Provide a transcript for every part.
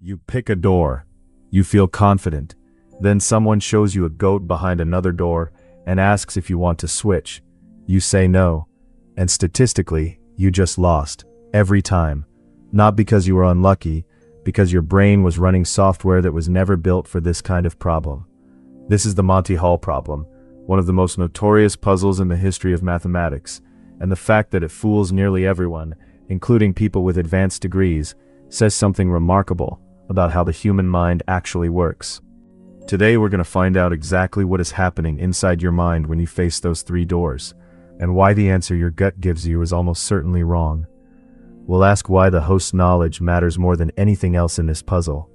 You pick a door. You feel confident. Then someone shows you a goat behind another door and asks if you want to switch. You say no. And statistically, you just lost. Every time. Not because you were unlucky, because your brain was running software that was never built for this kind of problem. This is the Monty Hall Problem, one of the most notorious puzzles in the history of mathematics, and the fact that it fools nearly everyone, including people with advanced degrees, says something remarkable about how the human mind actually works. Today we're going to find out exactly what is happening inside your mind when you face those three doors, and why the answer your gut gives you is almost certainly wrong. We'll ask why the host's knowledge matters more than anything else in this puzzle,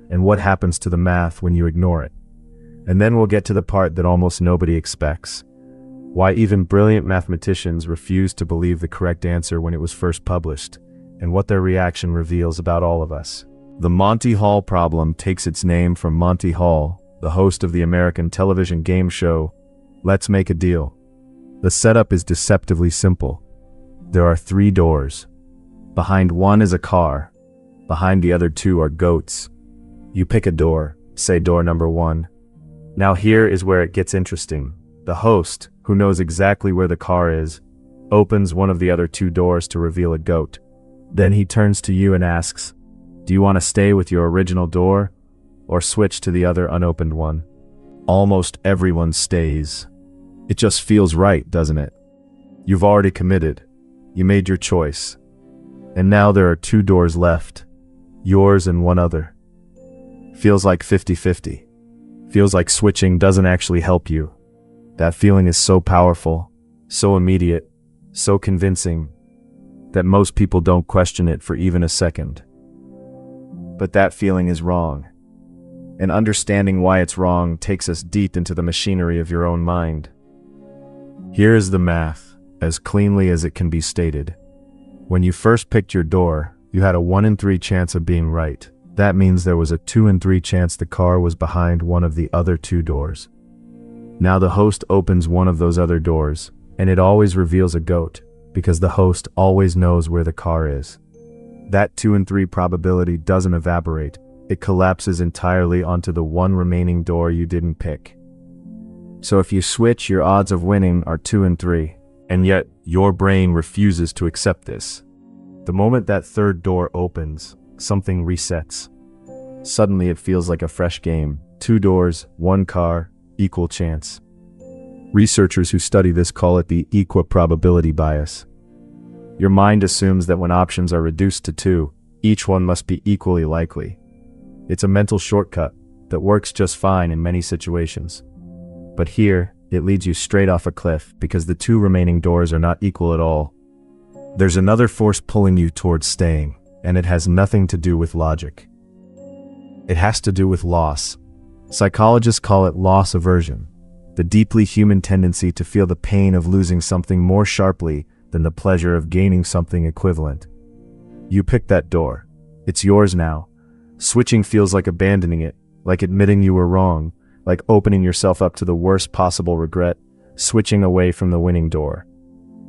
and what happens to the math when you ignore it. And then we'll get to the part that almost nobody expects. Why even brilliant mathematicians refused to believe the correct answer when it was first published, and what their reaction reveals about all of us. The Monty Hall Problem takes its name from Monty Hall, the host of the American television game show, Let's Make a Deal. The setup is deceptively simple. There are three doors. Behind one is a car. Behind the other two are goats. You pick a door, say door number 1. Now here is where it gets interesting. The host, who knows exactly where the car is, opens one of the other two doors to reveal a goat. Then he turns to you and asks, do you want to stay with your original door, or switch to the other unopened one? Almost everyone stays. It just feels right, doesn't it? You've already committed. You made your choice. And now there are two doors left, yours and one other. Feels like 50-50. Feels like switching doesn't actually help you. That feeling is so powerful, so immediate, so convincing, that most people don't question it for even a second. But that feeling is wrong. And understanding why it's wrong takes us deep into the machinery of your own mind. Here is the math, as cleanly as it can be stated. When you first picked your door, you had a 1 in 3 chance of being right. That means there was a 2 in 3 chance the car was behind one of the other two doors. Now the host opens one of those other doors, and it always reveals a goat, because the host always knows where the car is. That 2 in 3 probability doesn't evaporate, it collapses entirely onto the one remaining door you didn't pick. So if you switch, your odds of winning are 2 in 3, and yet your brain refuses to accept this. The moment that third door opens, something resets. Suddenly it feels like a fresh game. 2 doors, 1 car, equal chance. Researchers who study this call it the equiprobability bias. Your mind assumes that when options are reduced to 2, each one must be equally likely. It's a mental shortcut that works just fine in many situations. But here, it leads you straight off a cliff because the 2 remaining doors are not equal at all. There's another force pulling you towards staying, and it has nothing to do with logic. It has to do with loss. Psychologists call it loss aversion, the deeply human tendency to feel the pain of losing something more sharply than the pleasure of gaining something equivalent. You picked that door. It's yours now. Switching feels like abandoning it, like admitting you were wrong, like opening yourself up to the worst possible regret, switching away from the winning door.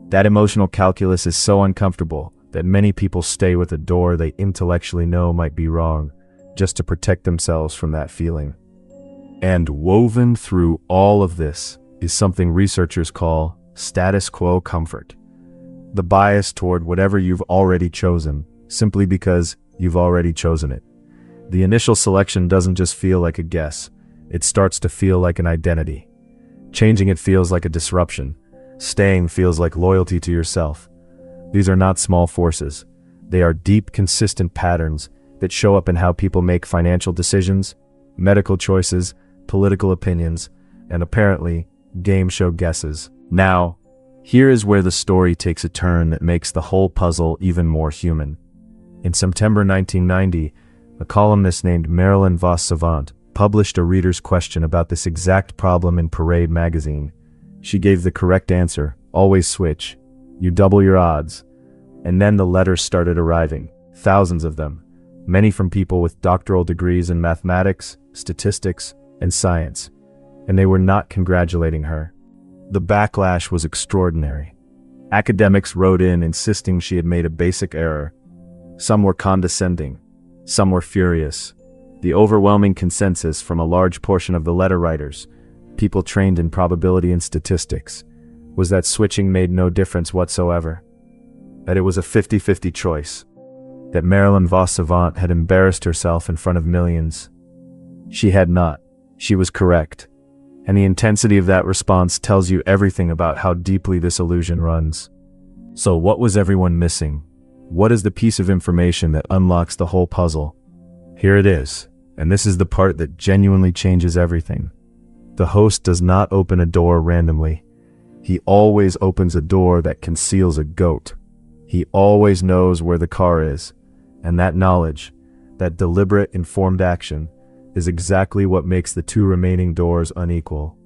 That emotional calculus is so uncomfortable that many people stay with a door they intellectually know might be wrong, just to protect themselves from that feeling. And woven through all of this is something researchers call status quo comfort. The bias toward whatever you've already chosen, simply because you've already chosen it. The initial selection doesn't just feel like a guess, it starts to feel like an identity. Changing it feels like a disruption. Staying feels like loyalty to yourself. These are not small forces. They are deep, consistent patterns that show up in how people make financial decisions, medical choices, political opinions, and apparently, game show guesses. Now, here is where the story takes a turn that makes the whole puzzle even more human. In September 1990, a columnist named Marilyn Vos Savant published a reader's question about this exact problem in Parade magazine. She gave the correct answer, always switch. You double your odds. And then the letters started arriving, thousands of them, many from people with doctoral degrees in mathematics, statistics, and science. And they were not congratulating her. The backlash was extraordinary. Academics wrote in insisting she had made a basic error. Some were condescending. Some were furious. The overwhelming consensus from a large portion of the letter writers, people trained in probability and statistics, was that switching made no difference whatsoever. That it was a 50-50 choice. That Marilyn Vos Savant had embarrassed herself in front of millions. She had not. She was correct. And the intensity of that response tells you everything about how deeply this illusion runs. So what was everyone missing? What is the piece of information that unlocks the whole puzzle? Here it is, and this is the part that genuinely changes everything. The host does not open a door randomly. He always opens a door that conceals a goat. He always knows where the car is, and that knowledge, that deliberate, informed action, is exactly what makes the two remaining doors unequal.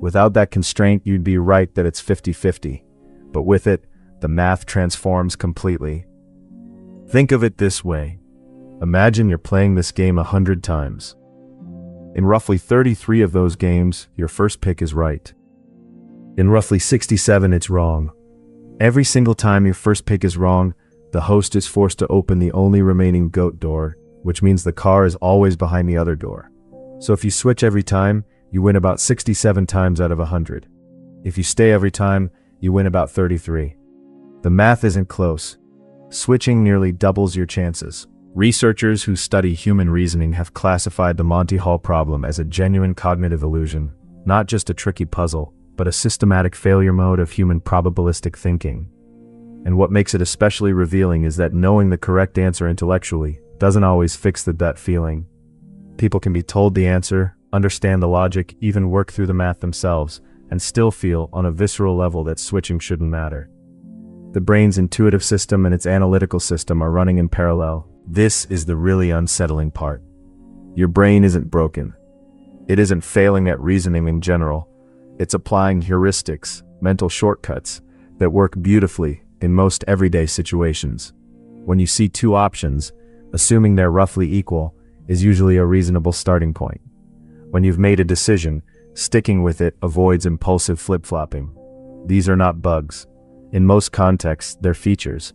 Without that constraint, you'd be right that it's 50-50, but with it, the math transforms completely. Think of it this way. Imagine you're playing this game 100 times. In roughly 33 of those games, your first pick is right. In roughly 67, it's wrong. Every single time your first pick is wrong, the host is forced to open the only remaining goat door, which means the car is always behind the other door. So if you switch every time, you win about 67 times out of 100. If you stay every time, you win about 33. The math isn't close. Switching nearly doubles your chances. Researchers who study human reasoning have classified the Monty Hall problem as a genuine cognitive illusion, not just a tricky puzzle, but a systematic failure mode of human probabilistic thinking. And what makes it especially revealing is that knowing the correct answer intellectually doesn't always fix the gut feeling. People can be told the answer, understand the logic, even work through the math themselves, and still feel on a visceral level that switching shouldn't matter. The brain's intuitive system and its analytical system are running in parallel. This is the really unsettling part. Your brain isn't broken. It isn't failing at reasoning in general. It's applying heuristics, mental shortcuts, that work beautifully in most everyday situations. When you see two options, assuming they're roughly equal is usually a reasonable starting point. When you've made a decision, sticking with it avoids impulsive flip-flopping. These are not bugs. In most contexts, they're features.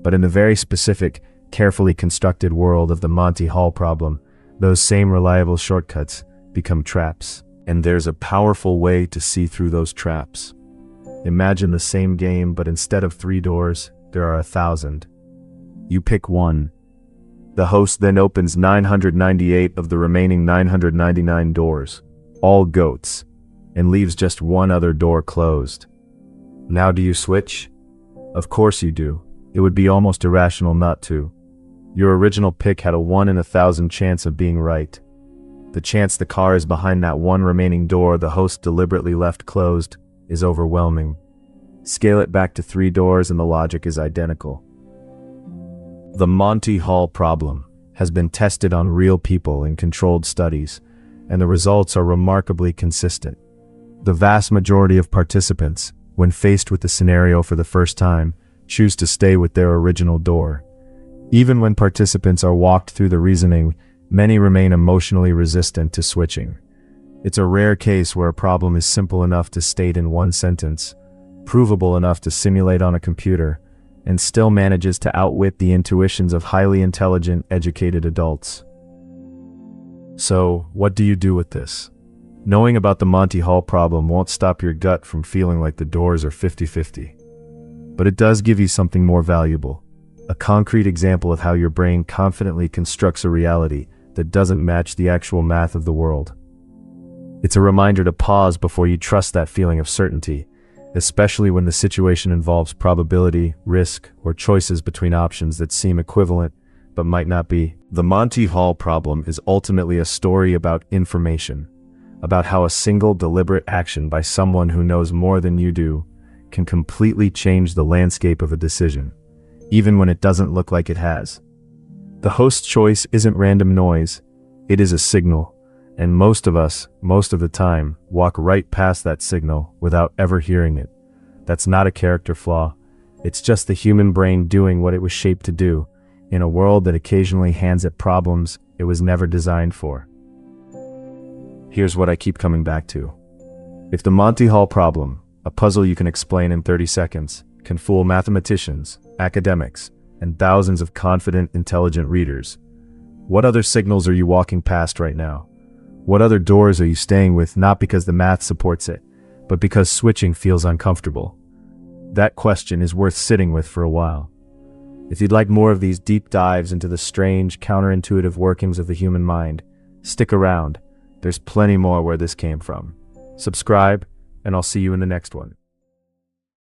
But in the very specific, carefully constructed world of the Monty Hall problem, those same reliable shortcuts become traps. And there's a powerful way to see through those traps. Imagine the same game, but instead of 3 doors, there are 1,000. You pick one. The host then opens 998 of the remaining 999 doors, all goats, and leaves just one other door closed. Now do you switch? Of course you do. It would be almost irrational not to. Your original pick had a 1 in 1,000 chance of being right. The chance the car is behind that one remaining door the host deliberately left closed is overwhelming. Scale it back to 3 doors and the logic is identical. The Monty Hall problem has been tested on real people in controlled studies, and the results are remarkably consistent. The vast majority of participants, when faced with the scenario for the first time, choose to stay with their original door. Even when participants are walked through the reasoning, many remain emotionally resistant to switching. It's a rare case where a problem is simple enough to state in one sentence, provable enough to simulate on a computer, and still manages to outwit the intuitions of highly intelligent, educated adults. So, what do you do with this? Knowing about the Monty Hall problem won't stop your gut from feeling like the doors are 50-50. But it does give you something more valuable, a concrete example of how your brain confidently constructs a reality that doesn't match the actual math of the world. It's a reminder to pause before you trust that feeling of certainty, especially when the situation involves probability, risk, or choices between options that seem equivalent but might not be. The Monty Hall problem is ultimately a story about information, about how a single deliberate action by someone who knows more than you do can completely change the landscape of a decision, even when it doesn't look like it has. The host's choice isn't random noise, it is a signal, and most of us, most of the time, walk right past that signal without ever hearing it. That's not a character flaw, it's just the human brain doing what it was shaped to do, in a world that occasionally hands it problems it was never designed for. Here's what I keep coming back to. If the Monty Hall problem, a puzzle you can explain in 30 seconds, can fool mathematicians, academics, and thousands of confident, intelligent readers, What other signals are you walking past right now? What other doors are you staying with, not because the math supports it, but because switching feels uncomfortable? That question is worth sitting with for a while. If you'd like more of these deep dives into the strange, counterintuitive workings of the human mind, stick around. There's plenty more where this came from. Subscribe, and I'll see you in the next one.